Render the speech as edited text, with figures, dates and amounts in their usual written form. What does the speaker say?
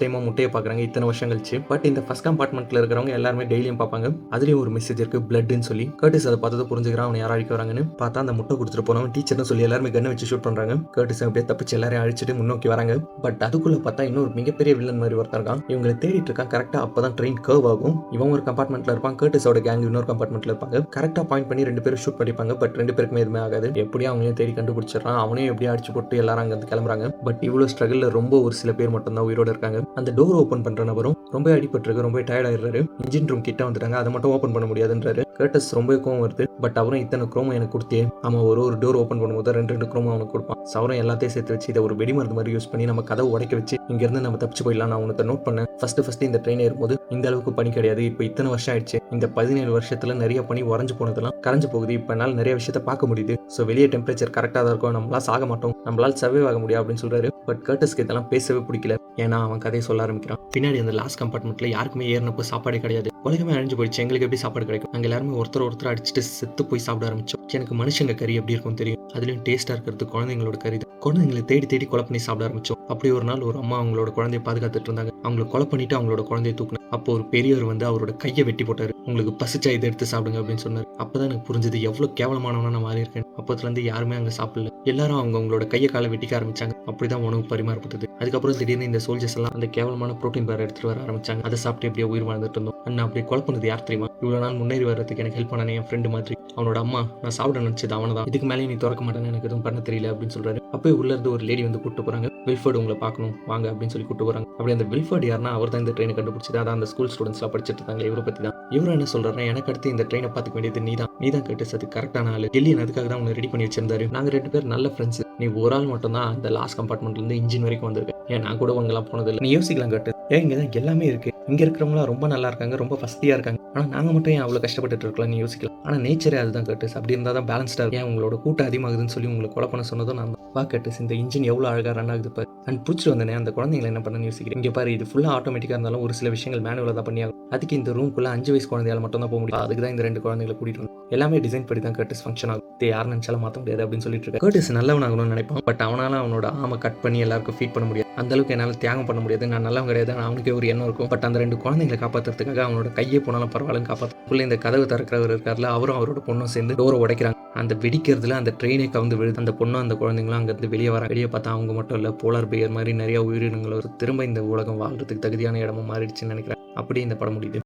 டைமா முட்டையை பார்க்குறாங்க இத்தனை வருஷம் கழிச்சு. பட் இந்த ஃபர்ஸ்ட் கம்பார்ட்மெண்ட்ல இருக்கிறவங்க எல்லாருமே டெய்லியும் பார்ப்பாங்க. அதுலேயும் ஒரு மெசேஜ் இருக்கு பிளட்னு சொல்லி. கர்டிஸ் அதை பார்த்தது புரிஞ்சுக்கிறான் அவனை யாரும் அழிக்க வராங்கன்னு. பார்த்தா அந்த முட்டை கொடுத்துட்டு போனவன் டீச்சர்னு சொல்லி எல்லாருமே கண்ணை வச்சு ஷூட் பண்றாங்க. கர்டிஸ் அப்படியே தப்பிச்சு எல்லாரையும் அழிச்சிட்டு முன்னோக்கி வராங்க. பட் அதுக்குள்ள பார்த்தா இன்னொரு மிகப்பெரிய வில்லன் மாதிரி ஒருத்தர் இருக்கான். இவங்களை தேடிட்டு இருக்கான். கரெக்டா அப்பதான் ட்ரெயின் கர்வ் ஆகும். இவன் ஒரு கம்பார்ட்மெண்ட்ல இருப்பான். கர்டிஸோட கேங் இன்னொரு கம்பார்ட்மெண்ட்ல இருப்பாங்க. கரெக்டா பாயிண்ட் பண்ணி 2 பேரும் ஷூட் பண்ணிப்பாங்க. பட் 2 பேருக்குமே எதுவுமே ஆகாது. எப்படியும் அவங்களையும் தேடி கண்டுபிடிச்சிடறான். அவனையும் எப்படியும் அடிச்சு போட்டு எல்லாரும் அங்க இருந்து கிளம்புறாங்க. பட் இவ்வளவு ஸ்ட்ரகிள்ல ரொம்ப ஒரு சில பேர் மட்டும் தான் உயிரோட இருக்காங்க. அந்த டோர் ஓபன் பண்ற நபரும் ரொம்ப அடிபட்டிருக்கு, ரொம்ப டயர்ட் ஆயிடுறாரு. இன்ஜின் ரூம் கிட்ட வந்துட்டாங்க, அதை மட்டும் ஓபன் பண்ண முடியாதுன்றாரு. கர்டிஸ் ரொம்ப கோவம் வருது. பட் அவரும் இத்தனை குரோமோ எனக்கு கொடுத்தே, அவன் ஒரு டோர் ஓபன் பண்ணும்போது 2 குரோமோ அவனுக்கு கொடுப்பான். அவரும் எல்லாத்தையும் சேர்த்து வச்சு இதை ஒரு வெடிமருந்து மாதிரி யூஸ் பண்ணி நம்ம கதவை உடைக்க வச்சு இங்க இருந்து நம்ம தப்பிச்சு போயிடலாம். நான் உனக்கு நோட் பண்ணேன். ஃபர்ஸ்ட் இந்த ட்ரெயின் ஏறும்போது இந்த அளவுக்கு பனி கிடையாது. இப்போ இத்தனை வருஷம் ஆயிடுச்சு. இந்த 17 வருஷத்துல நிறைய பனி உறைஞ்சு போனதெல்லாம் கரைஞ்சு போகுது. இப்போ என்னால் நிறைய விஷயத்த பார்க்க முடியுது. ஸோ வெளியே டெம்பரேச்சர் கரெக்டாக தான் இருக்கும். நம்மளால சாக மாட்டோம், நம்மளால சர்வே ஆக முடியும் அப்படின்னு சொல்றாரு. பட் கர்டிஸ்க்கு இதெல்லாம் பேசவே பிடிக்கல. ஏன்னா அவன் கதையை சொல்ல ஆரம்பிக்கிறான். பின்னாடி அந்த லாஸ்ட் கம்பார்ட்மெண்ட்ல யாருக்குமே ஏறினப்போ சாப்பாடே கிடையாது. உலகமே அழிஞ்சு போயிடுச்சு, எங்களுக்கு எப்படி சாப்பாடு கிடைக்கும்? நாங்கள் எல்லாருமே ஒருத்தர் அடிச்சுட்டு செத்து போய் சாப்பிட ஆரம்பிச்சோம். எனக்கு மனுஷங்க கறி எப்படி இருக்கும் தெரியும், அதுலயும் டேஸ்டா இருக்கிறது குழந்தைங்களோட கறி தான். குழந்தைங்களை தேடி கொலை பண்ணி சாப்பிட ஆரம்பிச்சோம். அப்படி ஒரு நாள் ஒரு அம்மா அவங்களோட குழந்தைய பாதுகாத்துட்டு இருந்தாங்க. அவங்களை கொலை பண்ணிட்டு அவங்களோட குழந்தைய தூக்குனாங்க. அப்போ ஒரு பெரியவர் வந்து அவரோட கையை வெட்டி போட்டாரு. உங்களுக்கு பசிச்சா இதை எடுத்து சாப்பிடுங்க அப்படின்னு சொன்னாரு. அப்பதான் எனக்கு புரிஞ்சது எவ்வளவு கேவலமானவனா நான் மாறி இருக்கேன். அப்பத்துல இருந்து யாருமே அங்க சாப்பிடல. எல்லாரும் அவங்களோட கையை காலை வெட்டிக்க ஆரம்பிச்சாங்க. அப்படிதான் உணவு பரிமாறப்பட்டது. அதுக்கப்புறம் திடீர்னு இந்த சோல்ஜர்ஸ் எல்லாம் அந்த கேவலமான புரோட்டீன் பார் எடுத்துட்டு வர ஆரம்பிச்சாங்க. அதை சாப்பிட்டு எப்படியே உயிர் வாழ்ந்துட்டு இருந்தோம். அண்ணா அப்படியே கொலை பண்ணது யார் தெரியுமா? இவ்வளவு நாள் முன்னேறி வர்றதுக்கு எனக்கு ஹெல்ப் பண்ணானே என் ஃப்ரெண்டு மாதிரி. அவனோட அம்மா நான் சாப்பிட நினைச்சது அவனை தான். இதுக்கு மேலே நீ திறக்க மாட்டேன்னு எனக்கு எதுவும் பண்ண தெரியல அப்படின்னு சொல்றாரு. அப்போ உள்ள இருந்து ஒரு லேடி வந்து கூட்டு போறாங்க. வில்ஃபர்ட் உங்களை பார்க்கணும் வாங்க அப்படின்னு சொல்லி கூட்டு போறாங்க. அப்படி அந்த வில்ஃபர்ட் யாருன்னா அவர் தான் இந்த ட்ரெயினை கண்டுபிடிச்சது. அதான் அந்த ஸ்கூல் ஸ்டூடெண்ட்ஸ் எல்லாம் படிச்சுட்டு இருந்தாங்க இவரை பத்தி தான். இவரும் என்ன சொல்றாரு, எனக்கு அடுத்து இந்த ட்ரெயினை பார்த்துக்க வேண்டியது நீதான் கர்டிஸ், அது கரெக்டான ஆளு. எல்லியன் அதுக்காக தான் உன்னை ரெடி பண்ணி வச்சிருந்தாரு. நாங்க 2 பேர் நல்ல ஃப்ரெண்ட்ஸ். நீ ஒரு ஆள் மட்டும் தான் அந்த லாஸ்ட் கம்பார்ட்மெண்ட்ல இருந்து இன்ஜின் வரைக்கும் வந்திருக்க. ஏன் நான் கூட உங்கெல்லாம் போனது இல்லை. நீ யோசிக்கலாம் கர்டிஸ், ஏன் இங்கதான் எல்லாமே இருக்கு. இங்க இருக்கிறவங்களா ரொம்ப நல்லா இருக்காங்க, ரொம்ப ஃபஸ்டியா இருக்காங்க. ஆனா நாங்க மட்டும் ஏன் அவ்வளவு கஷ்டப்பட்டு இருக்கலாம் நீ யோசிக்கலாம். ஆனா நேச்சரே அதுதான் கர்டிஸ். அப்படி இருந்தா தான் பேலன்ஸ்டா இருக்கும். ஏன் உங்களோட கூட்டம் அதிகமாகுதுன்னு சொல்லி உங்களை கொலை பண்ண சொன்னதும் நான் தான். வா கர்டிஸ், இந்த இன்ஜின் எவ்வளவு அழகா ரன் ஆகுது பாரு. அண்ட் பிடிச்சிட்டு வந்தேனே அந்த குழந்தைங்களை என்ன பண்ணு யோசிக்கிறேன். இங்க பாரு, இது ஃபுல்லா ஆட்டோமேட்டிக்கா இருந்தாலும் ஒரு சில விஷயங்கள் மேனுவலா தான் பண்ணியாகும். அதுக்கு இந்த ரூம்குள்ள 5 வயசு குழந்தையால மட்டும் தான் போக முடியும். அதுக்கு தான் இந்த 2 குழந்தைகளை கூட்டிட்டு வந்து எல்லாமே டிசைன் படி தான் கர்டிஸ் ஃபங்க்ஷன் ஆகும். யார் நினைச்சாலும் மாற்ற முடியாது அப்படின்னு சொல்லிட்டு இருக்க. கர்டிஸ் நல்லவனாகணும்னு நினைப்பான். பட் அவனால அவனோட ஆமை கட் பண்ணி எல்லாருக்கும் ஃபீட் பண்ண முடியாது. அந்த அளவுக்கு என்னால் தியாகம் பண்ண முடியாது. நான் நல்லவன் கிடையாது. அவனுக்கே ஒரு எண்ணம் இருக்கும். பட் அந்த 2 குழந்தைங்களை காப்பாற்றுறதுக்காக அவனோட கையே போனாலும் பரவாயில்லன்னு காப்பாற்றுக்குள்ள இந்த கதவை திறக்கிறவர் இருக்கார்ல, அவரும் அவரோட பொண்ணும் சேர்ந்து டோரை உடைக்கிறாங்க. அந்த வெடிக்கிறதுல அந்த ட்ரெயினே கவுந்து விழுது. அந்த பொண்ணும் அந்த குழந்தைங்களும் அங்கிருந்து வெளியே வர. வெளியே பார்த்தா அவங்க மட்டும் இல்லை, போலார் பேர் மாதிரி நிறைய உயிரினங்கள் திரும்ப இந்த உலகம் வாழ்றதுக்கு தகுதியான இடமா மாறிடுச்சுன்னு நினைக்கிறேன். அப்படியே இந்த படம் முடியுது.